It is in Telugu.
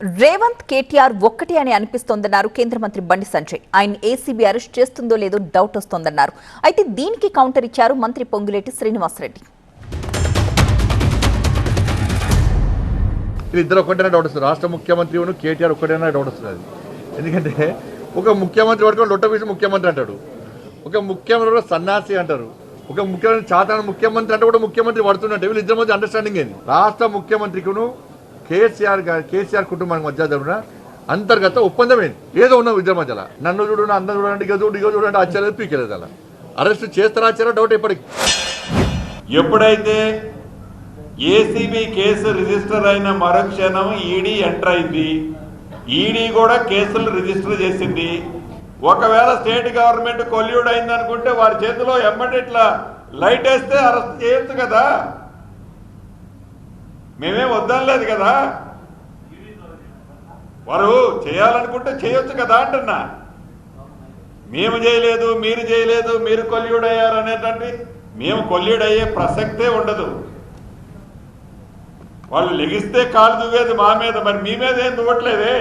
రేవంత్ కేటీఆర్ ఒక్కటే అని అనిపిస్తోందన్నారు కేంద్ర మంత్రి బండి సంజయ్. ఆయన ఏసీబీ అరెస్ట్ చేస్తుందో లేదో డౌట్ వస్తోందన్నారు. అయితే దీనికి కౌంటర్ ఇచ్చారు మంత్రి పొంగులేటి శ్రీనివాసరెడ్డి. ఇద్దరు ఒకటేనా డౌట్ వస్తుంది. రాష్ట్ర ముఖ్యమంత్రి కేటీఆర్ ఒక్కటేనా డౌట్ వస్తుంది. ఎందుకంటే ఒక ముఖ్యమంత్రి పట్టుకొని లొట్ట విషయం ముఖ్యమంత్రి అంటాడు, ఒక ముఖ్యమంత్రి సన్నాసి అంటారు, ఒక ముఖ్యమంత్రి చాతన ముఖ్యమంత్రి అంటే కూడా ముఖ్యమంత్రి పడుతున్నట్టు. వీళ్ళు ఇద్దరి మధ్య అండర్స్టాండింగ్ ఏంది? రాష్ట్ర ముఖ్యమంత్రికిను కేసీఆర్ కుటుంబానికి మధ్య జరిగిన అంతర్గత ఒప్పందం ఏంది? ఏదో ఉన్న ఇద్దరి మధ్యలో నన్ను చూడండి, అందరూ చూడండి, ఇక చూడండి ఆశ్చర్యం పీకేలేదు. అలా అరెస్ట్ చేస్తారా ఆశ్చర్యం డౌట్ ఎప్పటికి. ఎప్పుడైతే ఏసీబీ కేసు రిజిస్టర్ అయిన మరుక్షణం ఈడీ ఎంటర్ అయింది. ఈడీ కూడా కేసులు రిజిస్టర్ చేసింది. ఒకవేళ స్టేట్ గవర్నమెంట్ కొల్యూడ్ అయింది అనుకుంటే వారి చేతిలో ఎమ్మటిట్లా లైట్ వేస్తే అరెస్ట్ చేయొచ్చు కదా. మేమేం వద్దనలేదు కదా, వారు చేయాలనుకుంటే చేయొచ్చు కదా అంటున్నా. మేము చేయలేదు, మీరు చేయలేదు, మీరు కొల్యూడ్ అయ్యారు అనేటువంటి మేము కొల్యూడ్ అయ్యే ప్రసక్తే ఉండదు. వాళ్ళు లెగిస్తే కాలు దువ్వేది మా మీద, మరి మీ మీద ఏం దువ్వట్లేదే.